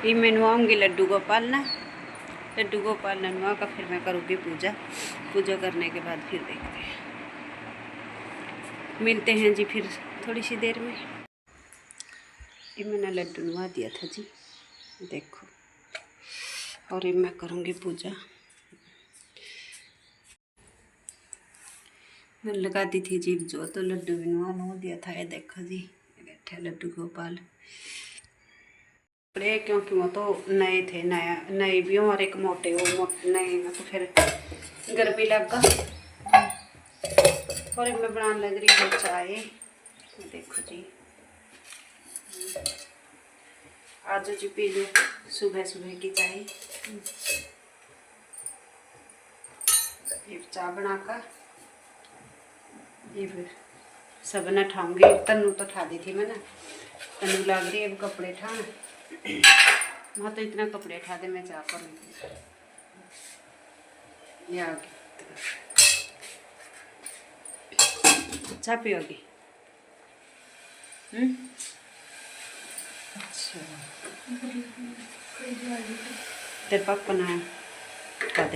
ये मैं नुआऊँगी लड्डू गोपाल ना, लड्डू गोपाल ने नुआ का फिर मैं करूँगी पूजा। पूजा करने के बाद फिर देखते हैं, मिलते हैं जी फिर थोड़ी सी देर में। ये मैंने लड्डू नुआ दिया था जी, देखो। और ये मैं करूँगी पूजा। मैं लगा दी थी जीप जो, तो लड्डू भी नुआ दिया था। ये देखो जी, बैठे लड्डू गोपाल कपड़े, क्योंकि वो तो नए थे, नए भी हों और एक मोटे वो नए में तो फिर गर्मी लगा। और मैं बनाने लग रही हूँ चाय। देखो जी, आज जी पी लो सुबह सुबह की चाय। ये चाय बनाकर ये फिर सब न ठाऊंगी। तन्नू तो ठा दी थी मैंने, तन्नू लग रही है अब कपड़े ठान। वहाँ तो इतना कपड़े ठा दे, मैं चाह करूँगी। ये आ गई चाय पियोगी? अच्छा, तेरे पापा ने कहते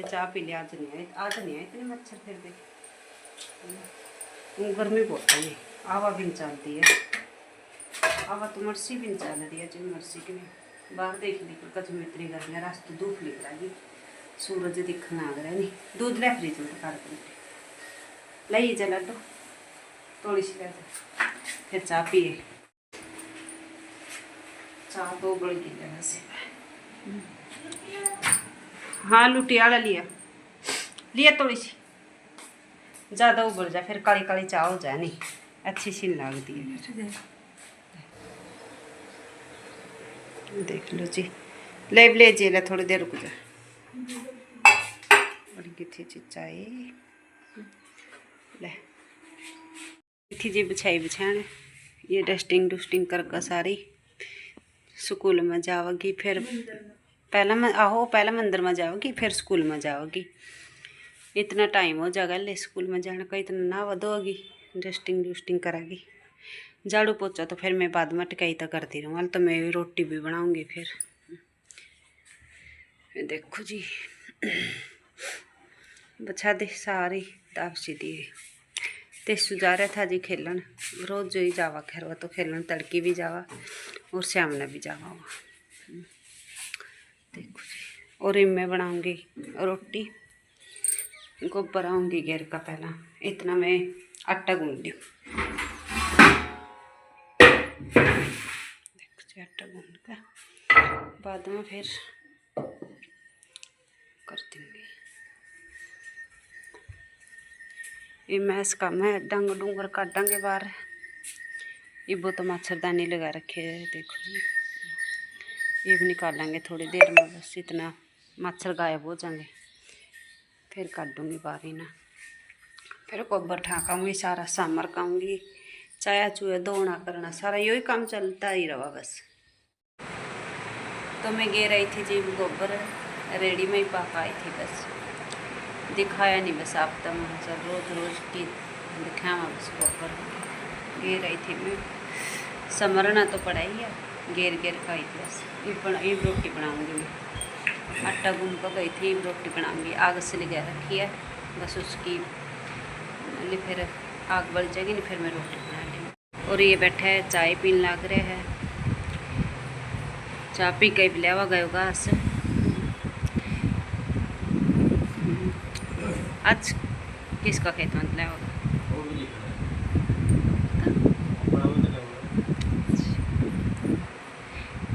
चाय पी लिया। आज नहीं आए इतने मच्छर फिर दे। गर्मी बहुत है, आवा भी नहीं चलती है। आवा तो मर्सी भी नहीं चल रही है जी, मर्सी की बाहर देख ली कच में इतनी गर्मी है। रास्ते धूप निकला जी, सूरज दिखना आ रहा है। नहीं दूध ले फ्रिज में काट के ले जा लड्डू, थोड़ी सी ले जा, फिर चाय पिए। चाय तो उबल गई है वैसे। हाँ लुटी वाला लिया थोड़ी सी, ज़्यादा उबल जाए फिर काली काली चाय हो जाए, नहीं अच्छी सी लगती है फिर। देख लो जी, ले जी ले थोड़ी देर रुक जा। बड़ी किथी जी चाय ले थी जी, बिछाई बिछाने। ये डस्टिंग करके सारी स्कूल में जाओगी। फिर पहला मंदिर में जाओगी, फिर स्कूल में जाओगी। इतना टाइम हो जाएगा ले स्कूल में जाने का, इतना ना वधोगी। डस्टिंग करागी, झाड़ू पोछा तो फिर मैं बाद में टिकाई तो करती रहूँ। तो मैं रोटी भी बनाऊँगी फिर। देखो जी बचा दे सारी दाबसी दिए। तेसु जा रहा था जी खेलन, रोज जो ही जावा खैर वो तो खेलन, तड़की भी जावा और श्याम ने भी जावा हुआ। देखो जी, और मैं बनाऊँगी रोटी। गोबर आऊँगी घेर का पहला, इतना मैं आटा गूंद दी। देखो जी, आटा गूंद का बाद में फिर कर दूँगी। ये मैस का मैं डंग डूंगर काटांगे बाहर। ये वो तो मच्छरदानी लगा रखे है, देखो जी। ये भी निकालेंगे थोड़ी देर में, बस इतना मच्छर गायब हो जाएंगे। फिर काटूँगी बाहर ही ना, फिर गोबर ठाकाऊँगी, सारा सामर काऊँगी, चाया चूया धोना करना, सारा यही काम चलता ही रहा बस। तो मैं गे रही थी जी गोबर, रेडी में ही पापा आई थी, बस दिखाया नहीं बस आप तक चल रोज की दिखावा बस। गोबर गे रही थी मैं, समरना तो पड़ा ही है, घेर खाई थी बस। ये रोटी बनाऊँगी मैं, आटा गूंद कर गई थी, रोटी बनाऊँगी। आग से लगा रखी है बस, उसकी फिर आग बढ़ जाएगी नहीं, फिर मैं रोटी बना लूँगी। और ये बैठा है चाय पीने लग रहा है, चाय पी के भी लेवा गए घास। आज किसका खेत में ले होगा?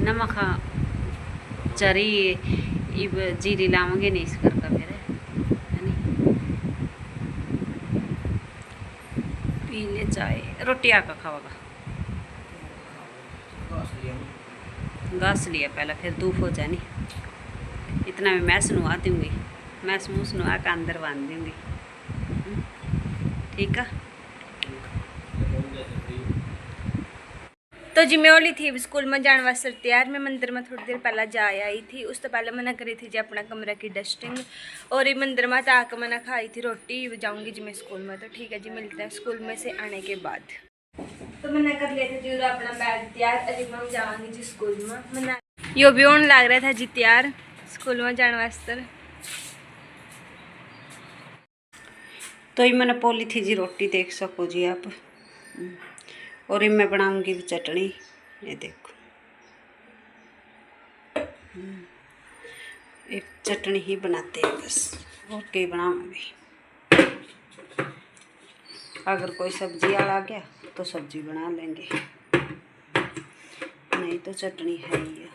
नमक चरी इब जीरी लावेंगे नहीं इस कर का मेरे, है नहीं। पी ले चाय, रोटी आका खाओगा। घास लिया पहले, फिर धूप हो जानी। इतना मैं मैस नुआ दूँगी, मैस मूस नुआ का अंदर बांध दूँगी, ठीक है। तो जी मैं ओली थी स्कूल में जाने वास्ते तैयार। मैं मंदिर में थोड़ी देर पहले जा आई थी, उस तो पहले मैंने करी थी जी अपना कमरा की डस्टिंग। और ये मंदिर में आकर मैंने खाई थी रोटी, जाऊँगी जी मैं स्कूल में। तो ठीक है जी, मिलते हैं स्कूल में से आने के बाद। तो मैंने कर लिया था जी अपना बैग तैयार। अभी मैं जाऊँगी जी स्कूल में। मैंने यो भी होने लग रहा था जी तैयार स्कूल में जाने वास्ते। तो ये मैंने पोली थी जी रोटी, देख सको जी आप। और ये मैं बनाऊंगी चटनी, ये देखो। एक चटनी ही बनाते हैं बस, और कई बनाऊंगी। अगर कोई सब्जी आ गया तो सब्जी बना लेंगे, नहीं तो चटनी है ही है।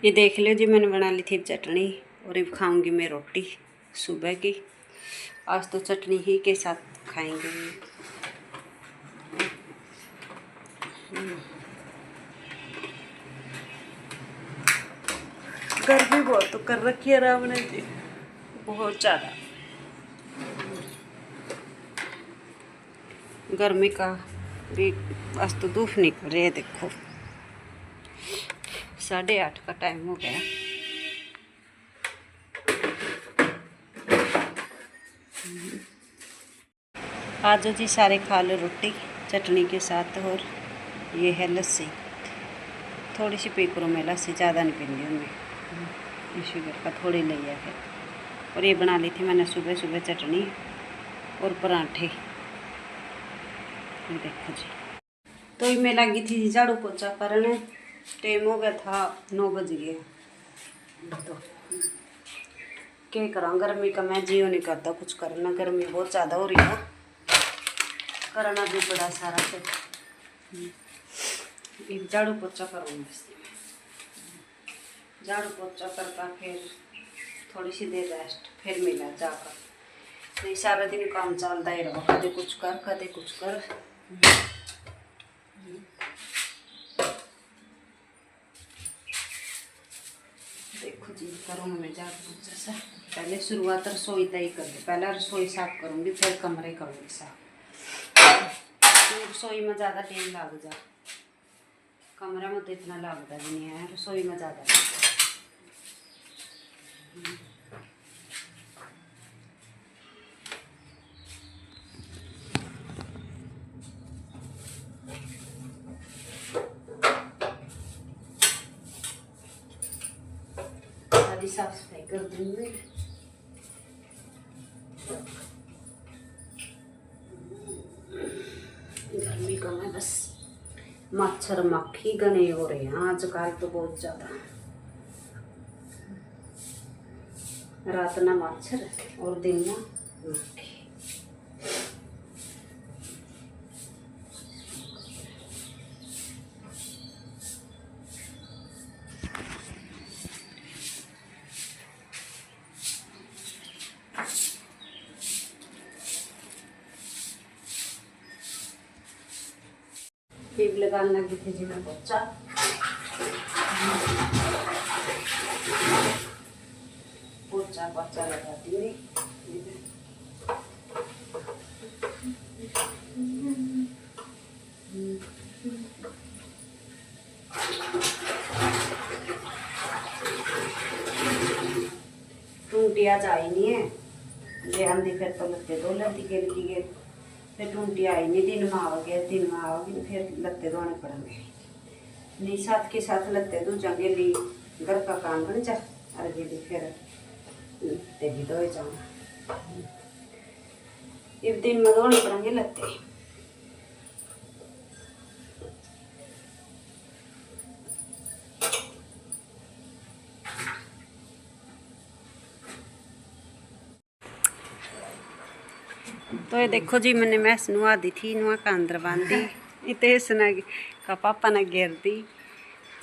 ये देख लो जी, मैंने बना ली थी चटनी, और अब खाऊंगी मैं रोटी सुबह की। आज तो चटनी ही के साथ खाएंगे। गर्मी बहुत तो कर रखी है राम ने जी, बहुत ज़्यादा गर्मी का भी। आज तो धूप निकल रही है, देखो 8:30 का टाइम हो गया। आज जी सारे खा लो रोटी चटनी के साथ। और ये है लस्सी, थोड़ी सी पी करो मैं लस्सी, ज़्यादा नहीं पीनी उनमें, शुगर का थोड़ी लिया है। और ये बना ली थी मैंने सुबह सुबह चटनी और पराठे, ये देखो जी। तो ये मैं लगी थी झाड़ू पोछा करने, टाइम हो गया था 9 बज गया। तो क्या करा, गर्मी का मैं जियो नहीं करता कुछ करना, गर्मी बहुत ज़्यादा हो रही है, करना भी बड़ा सारा। तो एक झाड़ू पोछा करूँगी, झाड़ू पोछा करके फिर थोड़ी सी देर रेस्ट, फिर मिला जाकर। नहीं सारा दिन काम चलता ही रहो, कदे कुछ कर कदे कुछ कर। देखो जी, करूँगी मैं झाड़ू पोछा से। पहले शुरुआत रसोई का ही करके, पहले रसोई साफ करूँगी, फिर कमरे करूँगी साफ। रसोई में ज़्यादा टाइम लग जा, कमरे में तो इतना लगता भी नहीं है, रसोई में ज़्यादा लगता है। सारी साफ सफाई कर दूँगी। गर्मी का मैं बस मच्छर मक्खी घने हो रहे हैं आजकल तो बहुत ज़्यादा। रात ना मच्छर और दिन ना मक्खी। फिर लगाने लगी थी जी मैं पोछा। पोछा पोछा लगाती हुई टूंटी आज आई नहीं है, ले आंधी फिर तो लत्ते धो लेती गिर की गिर। फिर टूंटी आई नहीं, दिन में आओगे, दिन में आओगे फिर लत्ते धोने पड़ेंगे। नहीं साथ के साथ लत्ते धो जाएंगे, ली घर का काम बन जा, अरे भी फिर लत्ते भी धोए जाऊँगा। एक दिन में धोने पड़ेंगे लत्ते। तो ये देखो जी, मैंने मैस नुआ दी थी, नुआ का अंदर बांधी। इतने इसने का पापा ने घेर दी,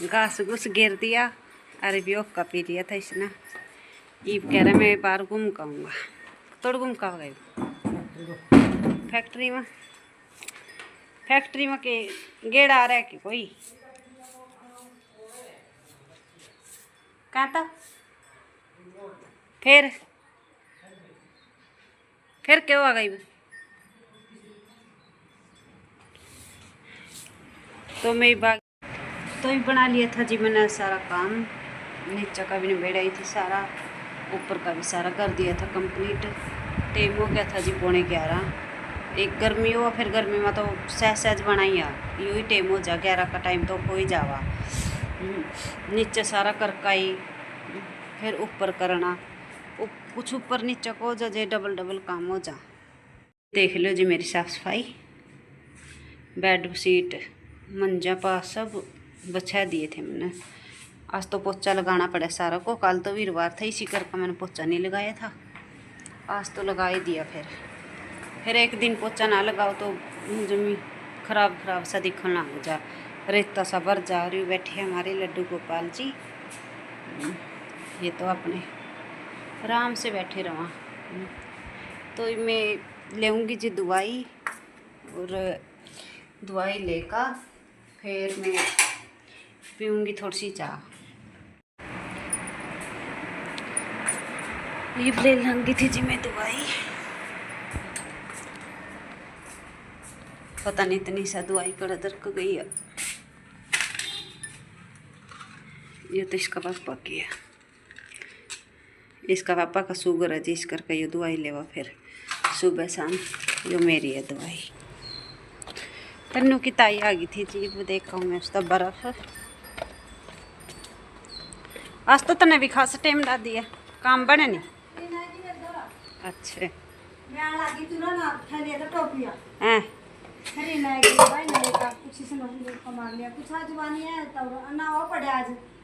घास घुस घेर दिया। अरे भी ओक्का पी लिया था इसने। ये कह रहा मैं बाहर घूम का आऊँगा, तोड़ घूम का गए फैक्ट्री में। फैक्ट्री में के गेड़ा आ रहा है कि कोई कहता फिर क्यों आ गई? तो मैं बाग तो ही बना लिया था जी मैंने सारा काम। नीचे का भी निबेड़ा ही थी सारा, ऊपर का भी सारा कर दिया था कंप्लीट। टाइम हो गया था जी 11:15। एक गर्मी हो, फिर गर्मी में तो सहज बनाई आ यूँ ही टाइम हो जा 11 का टाइम तो हो ही जावा। नीचे सारा करकाई फिर ऊपर करना, कुछ ऊपर नीचे को हो जा, डबल काम हो जा। देख लो जी मेरी साफ सफाई, बेड शीट मंजा पा सब बछा दिए थे मैंने। आज तो पोछा लगाना पड़ा सारा को, कल तो वीरवार था इसी करके मैंने पोछा नहीं लगाया था, आज तो लगा ही दिया। फिर एक दिन पोछा ना लगाओ तो जमी खराब सा दिखने लग जा, रेता सा भर जा। और बैठे हमारे लड्डू गोपाल जी, ये तो अपने आराम से बैठे रहा। तो मैं लेऊँगी जी दवाई, और दवाई लेकर फिर मैं पीऊँगी थोड़ी सी चाय। ये ले लूँगी थी जी मैं दवाई, पता नहीं इतनी सा दवाई कड़ा दरक गई है। ये तो इसका पापा की है, इसका पापा का शुगर है जी, इस करके ये दवाई लेवा फिर सुबह शाम। जो मेरी है दवाई। तन्नू की ताई आ गई थी जी, वो देखा हूँ मैं उसका बर्फ। आज तो तने भी खास टाइम ला दिया, काम बने नहीं। अच्छा हैं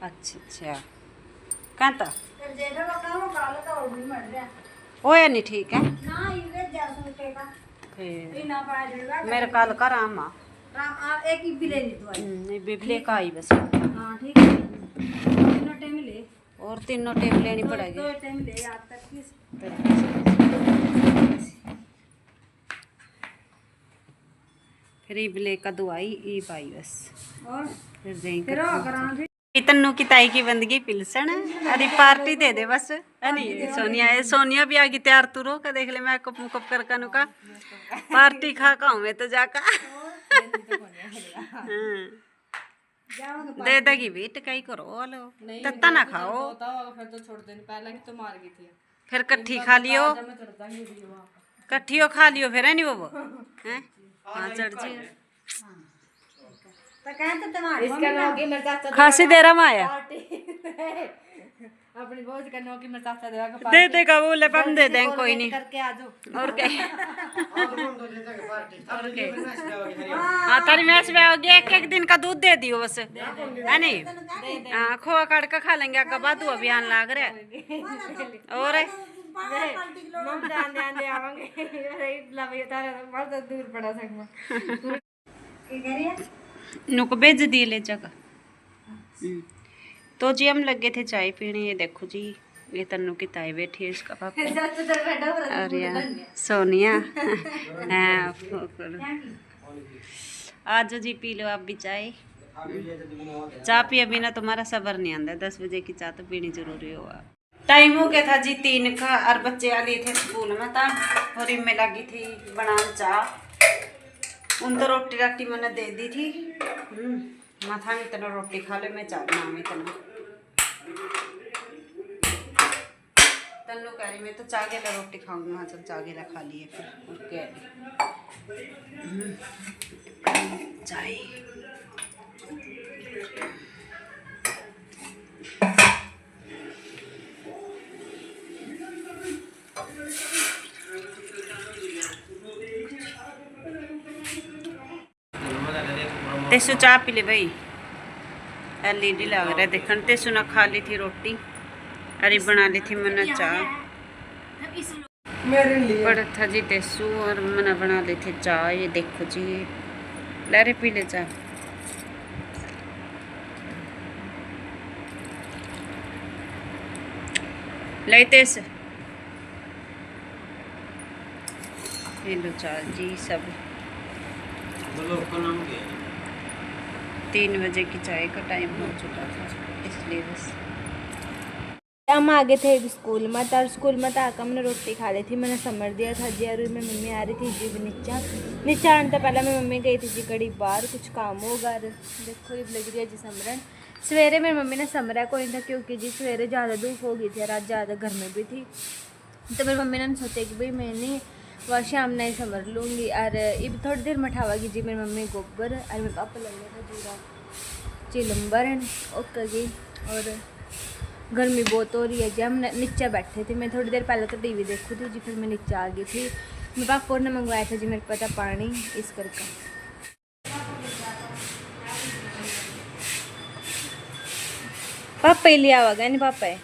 अच्छा कहता होया नहीं ठीक है। मेरे कल का राम एक ही बिले बिबले का आई बस। हाँ ठीक है, तीनों टाइम ले, और तीनों टाइम लेनी पड़ेगी। दो टाइम ले आज तक किस फिर इबले का दवाई ई पाई बस। और फिर दें फिर करा तन्नू की ताई की बंदगी पिलसन। अरे पार्टी दे दे बस। अरे सोनिया भी आ गई तैयार, तू रो का देख ले, मैं कप मुकप कर कनु का पार्टी खा का मैं तो जाका दे देगी भी टकाई करो लो, तत्ता ना खाओ। फिर तो छोड़ देने पहले की तो मार गई थी, फिर कट्ठी खा लियो, कट्ठियो खा लियो फिर है नहीं वो हैं। हाँ चढ़ जी खासी दे रहा माया अपनी बहुत करने की मैं चाचा देगा दे देगा वो ले पम दे दें कोई नहीं। करके आ जाओ और क्या हाँ तारी मैच में आओगी, एक दिन का दूध दे दियो बस है नहीं। हाँ खोआ काट के खा लेंगे, आगे बाद अभियान लाग रहा है। और दूर पड़ा सकमा नुक भेज दिए ले जगह। तो जी हम लगे थे चाय पीने, ये देखो जी ये तन्नू की ताई बैठी है, इसका पापा और यार सोनिया हाँ आज जी पी लो आप भी चाय। चाय पिए बिना तुम्हारा सब्र नहीं आंदा, 10 बजे की चाय तो पीनी जरूरी हो। टाइम हो गया था जी 3 का, और बच्चे आ लिए थे स्कूल में था, और मैं लगी थी बनाने चाय। उन तो रोटी राटी मैंने दे दी थी, माथा में इतना रोटी खा ले, मैं चाय बना में इतना तन्नू कह रही मैं तो चाय गेला रोटी खाऊंगी। हाँ चल चाय गेला खा लिए फिर और क्या चाय। तेसु चाह पी ले भाई, LED लग रहा है देखन। तेसु ना खा ली थी रोटी, अरे बना ली थी मैंने चाय बड़ा था जी तेसु, और मैंने बना ली थी चाय। ये देखो जी लहरे पी ले चाय। ले तेस ये लो चाय जी सब। 3 बजे की चाय का टाइम हो चुका था, इसलिए बस। हम आ गए थे स्कूल में, और स्कूल में आकर हमने रोटी खा ली थी। मैंने समर दिया था जी, और मेरी मम्मी आ रही थी जी नीचे आने तो पहले मेरी मम्मी गई थी जी कड़ी बाहर, कुछ काम होगा। देखो ये लग रही है जी समरन। सवेरे मेरी मम्मी ने समरा कोई था, क्योंकि जी सवेरे ज़्यादा धूप हो गई थी और आज ज़्यादा गर्मी भी थी। तो मेरी मम्मी ने सोचा कि भाई मैं नहीं वह शाम नहीं समर लूँगी, और ये थोड़ी देर में ठावागी जी मेरी मम्मी गोबर, और मेरे पापा लगे था जीरा चिलम्बर ओके जी। और गर्मी बहुत हो रही है जी, हम नीचे बैठे थे। मैं थोड़ी देर पहले तो टीवी देखी थी जी, फिर मैं नीचे आ गई थी। मेरे पापा ने मंगवाया था जी मेरे पता पानी, इस करके। पापा ही लिया होगा नहीं पापा है।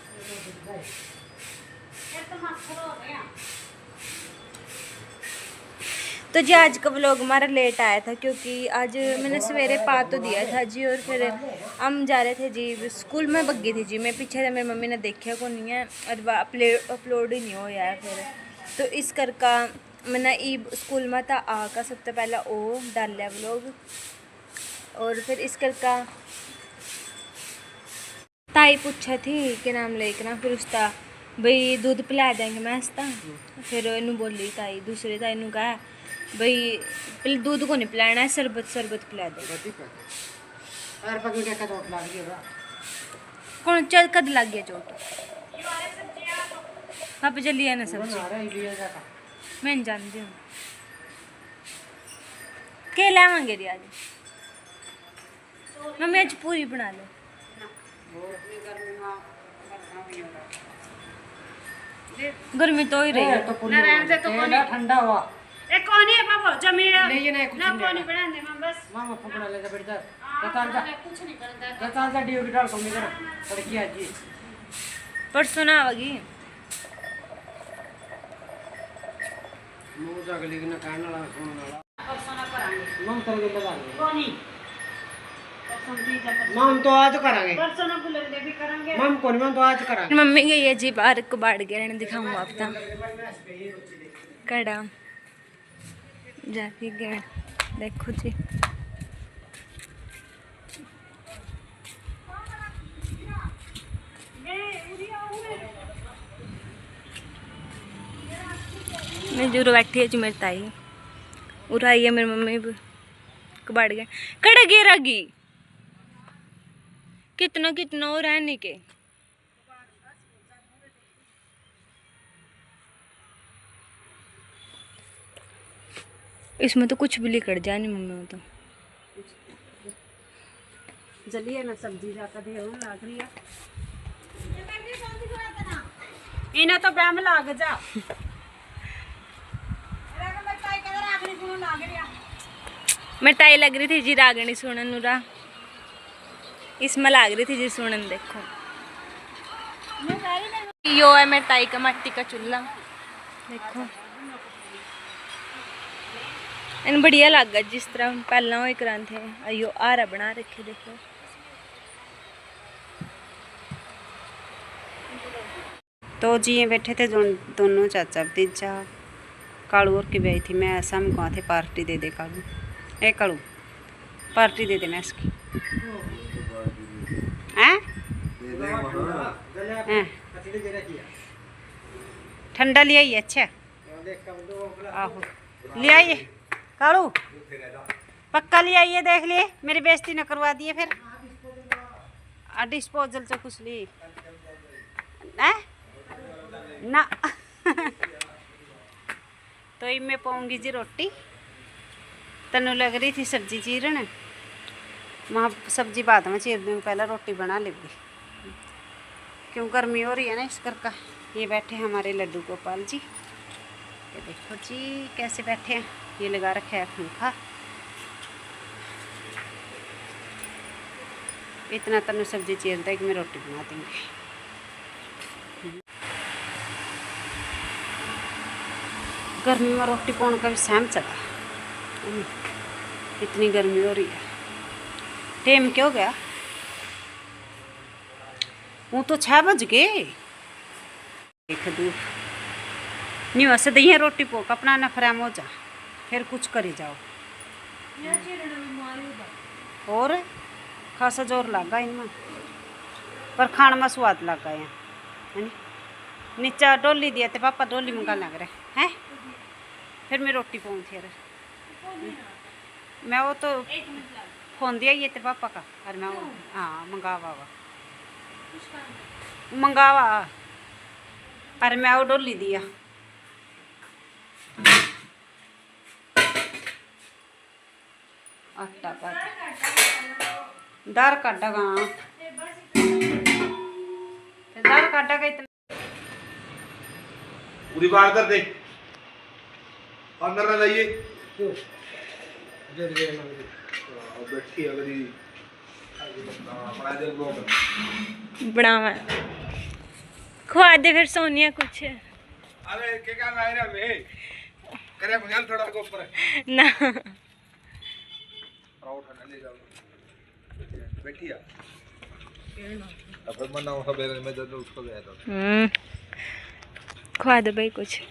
तो जी आज का व्लॉग हमारा लेट आया था, क्योंकि आज मैंने सवेरे पा तो दिया था जी, और फिर हम जा रहे थे जी स्कूल में बग्गी थी जी। मैं पीछे से मेरी मम्मी ने देखा को नहीं है, और अपलोड ही नहीं हो यार। फिर तो इस करका मैंने ई स्कूल में था आका सबसे पहला वो डाल लिया व्लॉग, और फिर इस करका ताई पूछा थी कि नाम लेकर, फिर उसका भाई दूध पिला देंगे मैं हंसता। फिर इनू बोली ताई, दूसरे ताई नू कहा भाई दूध को नहीं पिलाना है, शरबत पिला दे। कौन चल कद लग गया चोट? पापा जल्दी आना सब्जी, मैं नहीं जानती हूँ के लावांगे रे आज। मम्मी आज पूरी बना लो। गर्मी तो ही रही है, ठंडा हुआ ए कौन है बाबू जमीरा नहीं नहीं कुछ ना नहीं कौन बना दे मैं बस मामा पकड़ा लेगा बेटा कुछ नहीं करता। गताल जा डियो गिटार को मेरा लड़की आज जी परसों ना आवेगी। मुंह जाग लेकिन कान वाला सुन वाला परसों ना करांगे मम कर के लगा कोनी परसों ठीक है, मम तो आज करांगे, परसों ना बुलंदे भी करेंगे। मम कोनी मम तो आज करांगे। मम्मी गई है जी बाहर को बाढ़ गया रहने दिखाऊंगा आपका कड़ा जाके गए, देखो जी। मैं जरूर बैठी है जी मेरी ताई, उरा आई है मेरी मम्मी भी कबाड़ गए कड़ा गिरागी कितना कितना और रहने के। इसमें तो कुछ भी लिखड़ जाए नहीं मम्मी तो जलिए ना सब्जी जाकर दे लाग रही है इन्हें तो बैम लाग जा मिठाई लग रही थी जी रागनी सुनन नूरा, इसमें लग रही थी जी सुनन। देखो यो है मिठाई का मट्टी का चूल्हा, देखो इन बढ़िया लगा जिस तरह पहला वो करा थे। अयो आरा बना रखे देखो। तो जी ये बैठे थे दोनों चाचा भतीजा। कालू और की बेई थी, मैं ऐसा हम कहा थे पार्टी दे दे कालू, ए कालू पार्टी दे दे मैं इसकी हैं ठंडा ले आइए। अच्छा आहो ले आइए कालू, पक्का ले आइए, देख लिए मेरी बेइज्जती न करवा दिए फिर। डिस्पोजल से कुछ ली ना तो ये मैं पाऊँगी जी रोटी। तनु लग रही थी सब्जी चीरन, वहाँ सब्जी बाद में चीर दूँ, पहले रोटी बना लेगी क्यों गर्मी हो रही है ना इस करका। ये बैठे हमारे लड्डू गोपाल जी, ये देखो जी कैसे बैठे हैं, ये लगा रखा है पंखा। इतना तनु सब्जी चीरता है कि मैं रोटी बना दूँगी। गर्मी में रोटी पाने का भी सहम चला, इतनी गर्मी हो रही है। टाइम क्या हो गया? वो तो 6 बज गए। देख दूर नहीं वैसे दही रोटी पोक अपना नफरा हो जा, फिर कुछ करी जाओ। और खासा जोर लगा इनमें, पर खाने में स्वाद लगा है नी? नीचा डोली दिया तो पापा डोली मंगा लग रहे हैं। फिर मैं रोटी पाऊँ थी मैं वो तो फोन दिया ये तो पापा का, और मैं वो हाँ मंगावा अरे मैं वो डोली दिया। आटा पा दार काटेगा, दार काटेगा इतना पूरी बात कर दे, अंदर ना जाइए। बैठी अगर बनावा खुआ दे फिर सोनिया कुछ। अरे क्या लाए रे बे, करे मगल थोड़ा को ऊपर ना उठा ले जाओ, बैठी आ अब मना हो बेरे में जब उसको गया था खुआ दे भाई कुछ।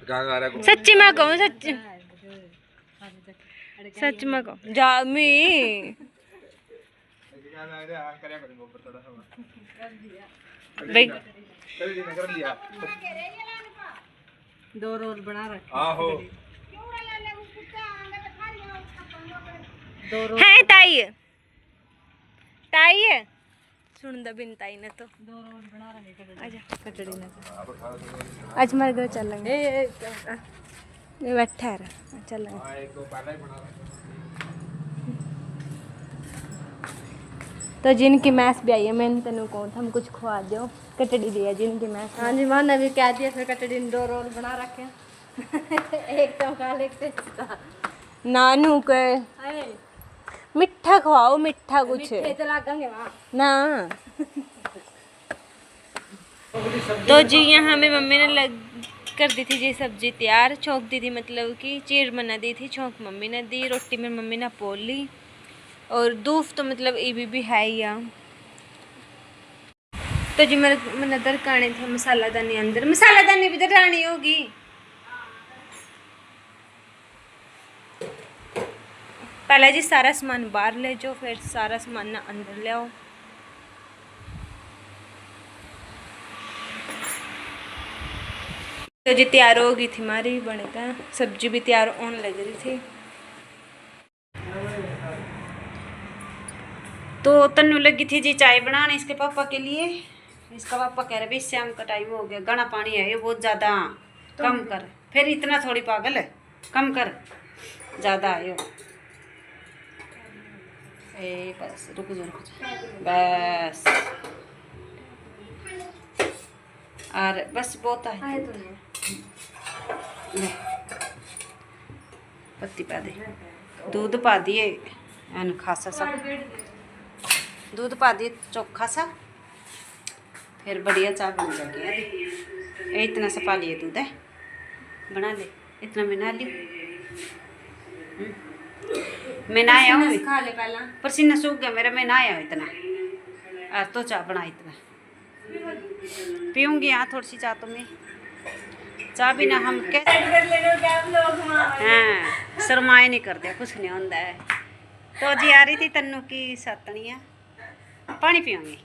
गांग आ रहा को सच्ची में कहूँ, सच में कहूँ जा मी क्या लाए रे आ करे करेंगे ऊपर थोड़ा सा भाई कर लिया 2 रोल बना रखे। आहो है ताई ताई सुन द बिन ताई ने तो 2 रोल बना रखे आजा कचड़ी ने। आज हमारे घर चलेंगे, ये बैठा है चलेंगे। हां एक दो पहले ही बना रहा। तो जिनकी मैस भी आई है, मैंने तेन कौन हम कुछ खुआ दो, कटड़ी दिया जिनकी मैस। हाँ जी मैंने भी कह दिया, फिर कचड़ी ने 2 रोल बना रखे। एक तो खा लेते नानू के मिठा खवाओ, मिठा कुछ तो लागेंगे वहाँ ना। तो जी यहाँ में मम्मी ने कर दी थी जी सब्जी तैयार, छोंक दी थी, मतलब कि चीर बना दी थी, छोंक मम्मी ने दी, रोटी में मम्मी ने पोल ली, और दूफ तो मतलब ये भी है ही यहाँ। तो जी मैंने इधर काने थे मसाला दानी, अंदर मसाला दानी भी इधर आनी होगी। पहले जी सारा सामान बाहर ले जाओ, फिर सारा सामान ना अंदर ले आओ। तो जी तैयार हो गई थी हमारी बनकर, सब्जी भी तैयार होने लग रही थी। तो तन्नू लगी थी जी चाय बनाने इसके पापा के लिए। इसका पापा कह रहे भाई शाम का टाइम हो गया, घना पानी है ये बहुत ज़्यादा, कम कर। फिर इतना थोड़ी पागल है, कम कर, ज़्यादा है यो। ए बस रुक जा बस, और बस बहुत है। ले पत्ती पा दे, दूध पा दिए एन खासा सा, दूध पा दिए चोखा सा, फिर बढ़िया चाय बन जाएगी। इतना सा पा लिए दूध है, बना ले, इतना बना लियो। मैं ना आया हूँ, खा ले पहला, पसीना सूख गया मेरा, मैं ना आया हूँ इतना, और तो चाय बना इतना पीऊँगी। यहाँ थोड़ी सी चाय तो मैं चाय भी ना हम कैसे हाँ शर्माए नहीं करते, कुछ नहीं होता है। तो जी आ रही थी तन्नू की सतनिया, पानी पियोंगी।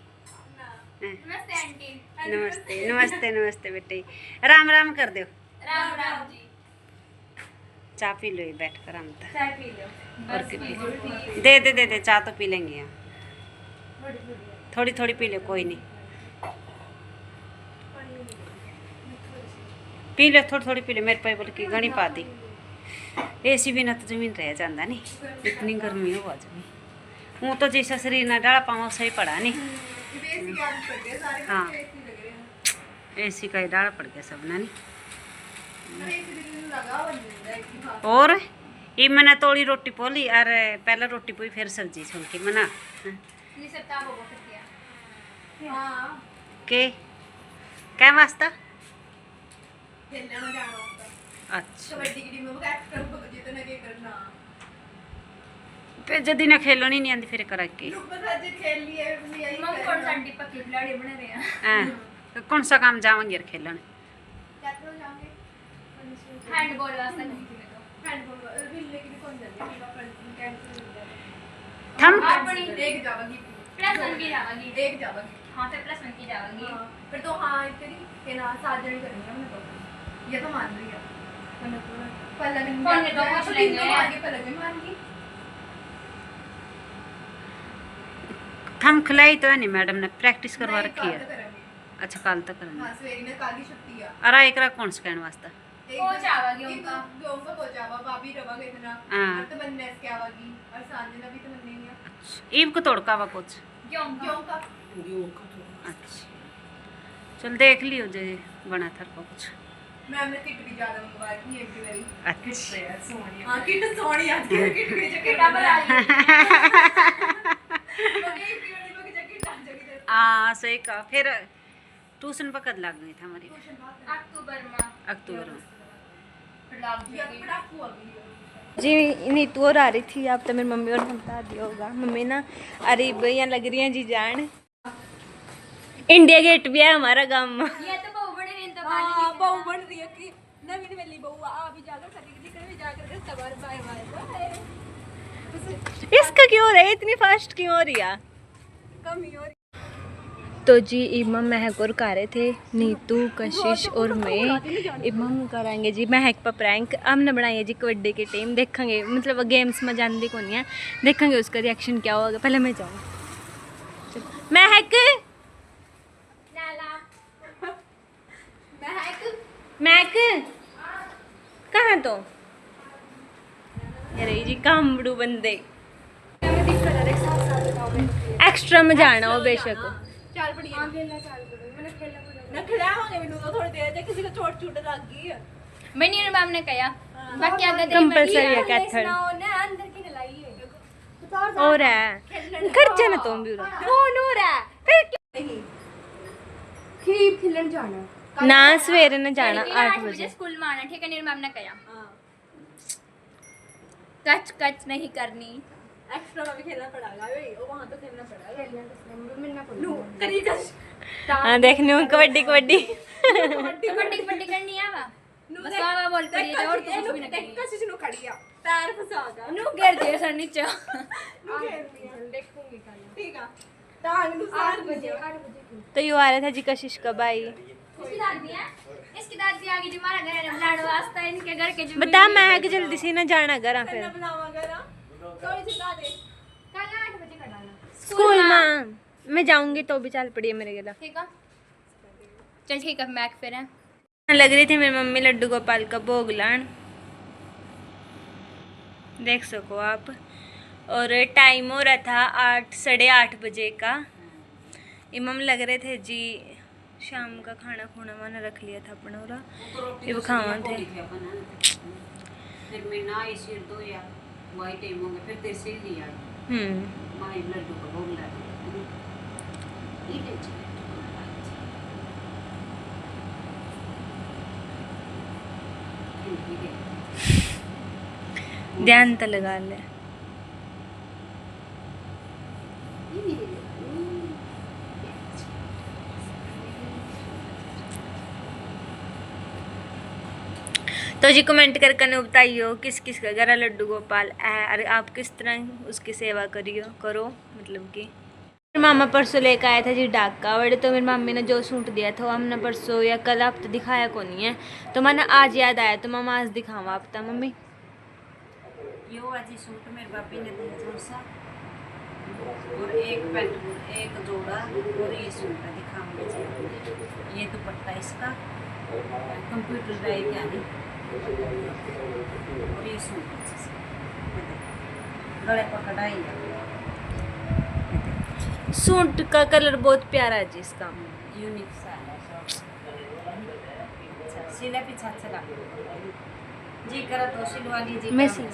नमस्ते नमस्ते नमस्ते बेटे, राम राम कर दो। राम राम जी। चाय पी लो बैठ कर, हम तो चाय पी लो और दे दे दे दे, चाय तो पी लेंगे यहाँ, थोड़ी थोड़ी पी लो, कोई नहीं, पी लो थोड़ी थोड़ी पी लो। मेरे पाई बोल की घनी पा दी, एसी बिना तो जमीन रह जाता नहीं, इतनी गर्मी हो आज भी। हूँ तो जैसा शरीर ना डाला पाऊँ सही पड़ा नहीं। हाँ एसी का ही डाला पड़ गया सब ना नहीं। और ये मैंने थोड़ी रोटी पोली, और पहले रोटी पोई फिर सब्जी छुनकी मना के क्या वास्ता। अच्छा फिर जदी ना खेलनी नहीं आती फिर करा के कौन सा काम जावांगे यार खेलन। थम एक जावागी +1 की जावागी एक जावागी हाँ फिर +1 की जावागी फिर तो हाँ तेरी के ना 7 जने करेंगे हमने तो ये तो मान रही है मैंने तो पहले दिन मान के तो पूछ लेंगे आगे पहले भी मान की थम खिलाई तो है नहीं मैडम ने प्रैक्टिस करवा रखी है। अच्छा कल तक करेंगे। हाँ सवेरी ने काली छुट्टी है अरे एकरा कौन स्कैन वास्ता कोच आवागी उनका उनका कोच आवा भाभी रवागे इतना हाँ। और तो बनने इसके आवागी और सांजना भी तो बनने नहीं है ईव को तोड़का वा कुछ। क्यों का अच्छा चल देख लियो जे बना थर को कुछ। मैम ने किट भी ज्यादा मंगवाई थी एक भी मेरी अच्छा हाँ किट सोनी आज की किट की जगह डबल आई है हाँ सही कहा। फिर ट्यूशन पर कद लग गई था हमारी अक्टूबर में जी नीतू और आ रही थी। आप तो मेरी मम्मी और बता दिया होगा। मम्मी ना अरे भैया लग रही हैं जी जान। इंडिया गेट भी है हमारा गांव में। ये तो बहु बड़ी नहीं तो हां बहु बन रही है कि नवीन वाली बहु आ भी जाकर सर्टिफिकेट भी जाकर के सवार बाय बाय इसका क्यों हो रहा है इतनी फास्ट क्यों हो रही है? कम ही हो रही। तो जी इमाम महक और कर रहे थे नीतू कशिश और मैं। इमाम कराएंगे जी महक पर प्रैंक। हमने बनाई है जी कबड्डी की टीम। देखेंगे मतलब गेम्स में जानती कौन है देखेंगे उसका रिएक्शन क्या होगा। पहले मैं जाऊँ महक महक कहाँ तो ये रही जी कामड़ू बंदे। एक्स्ट्रा में जाना हो बेशक चाल पड़ी है खेलना चाल पड़ी मैंने खेलना पड़ा ना खिलाओगे मैंने तो थोड़ी देर तक किसी को चोट चोट लग गई है मैंने मैम ने कहा बाकी अगर कंपलसरी है कैथल अंदर की लाई है हो रहा है खर्चा ना तुम भी कौन हो रहा है फिर नहीं खीब खिलन जाना ना सवेरे न जाना 8 बजे बजे स्कूल में आना ठीक है नीर मैम ने कहा कच कच नहीं करनी एक्स्ट्रा में भी खेलना पड़ेगा भाई वो वहां तो खेलना पड़ेगा मिलना पड़ेगा तरीका हाँ देखने में कबड्डी कबड्डी कबड्डी करनी है वा बस वाह बोल पड़ी है और कुछ भी ना करी कशिश नु खड़िया पैर फंसागा नु गिर दिए सर नीचे देखूंगी कल ठीक है टांग नु 8 बजे तो यू आ रहा था जी कशिश कब आई इसकी दादी आ गई जी हमारा घर है लाड़ वास्ता इनके घर के जो बता मैं कि जल्दी से ना जाना घर फिर बनावांगा ना थोड़ी सी ला दे कल 8 बजे कर डालना स्कूल में मैं जाऊंगी तो भी चल पड़ी है मेरे गला। ठीक है चल ठीक है मैक फिर है लग रही थी मेरी मम्मी लड्डू गोपाल का भोग लान देख सको आप। और टाइम हो रहा था 8 साढ़े 8 बजे का। इमाम लग रहे थे जी शाम का खाना खुना मैंने रख लिया था अपना ये खावा थे। फिर मैं ना सिर दो या वही टाइम हो गया फिर तेरे से लिया माई लड्डू का भोग ला ध्यान तो लगा ले। तो जी कमेंट करके ने बताइयो किस किस का घर लड्डू गोपाल है और आप किस तरह उसकी सेवा करियो करो। मतलब कि मेरे मामा परसों लेकर आया था जी डाका बड़े। तो मेरी मम्मी ने जो सूट दिया था वो हमने परसों या कल आप तो दिखाया को नहीं है तो मैंने आज याद आया तो मामा आज दिखावा आप था मम्मी यो आज सूट मेरे बापी ने दिया था सा और एक पैंट एक जोड़ा और ये सूट दिखाऊंगी जी। ये दुपट्टा इसका कंप्यूटर ड्राइव यानी और ये सूट गले पर कढ़ाई है। सूट का कलर बहुत प्यारा है जी इसका यूनिक सा है अच्छा सिला पीछा चला जी करा तो सिलवा लीजिए मैं सिल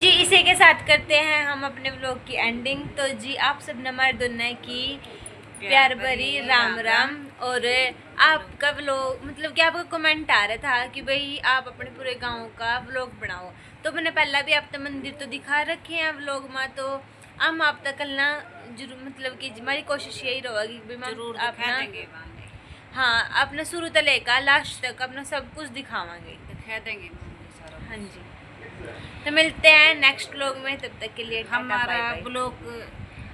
जी। इसी के साथ करते हैं हम अपने व्लॉग की एंडिंग। तो जी आप सब ने हमारे दोनों की प्यार भरी राम राम। और आपका व्लॉग मतलब कि आपका कमेंट आ रहा था कि भाई आप अपने पूरे गांव का व्लॉग बनाओ तो मैंने पहला भी आप तक मंदिर तो दिखा रखे हैं व्लॉग में। तो हम आप तक कल ना जरूर मतलब कि हमारी कोशिश यही रहेगी भाई जरूर आप ना हाँ अपना शुरू तो लेकर लास्ट तक अपना सब कुछ दिखावांगे, दिखा देंगे सारा। हाँ जी। तो मिलते हैं नेक्स्ट व्लॉग में, तब तक के लिए हमारा ब्लॉग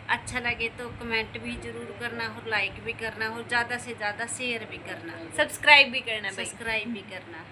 अच्छा लगे तो कमेंट भी जरूर करना और लाइक भी करना और ज़्यादा से ज़्यादा शेयर भी करना, सब्सक्राइब भी करना भाई। सब्सक्राइब भी करना।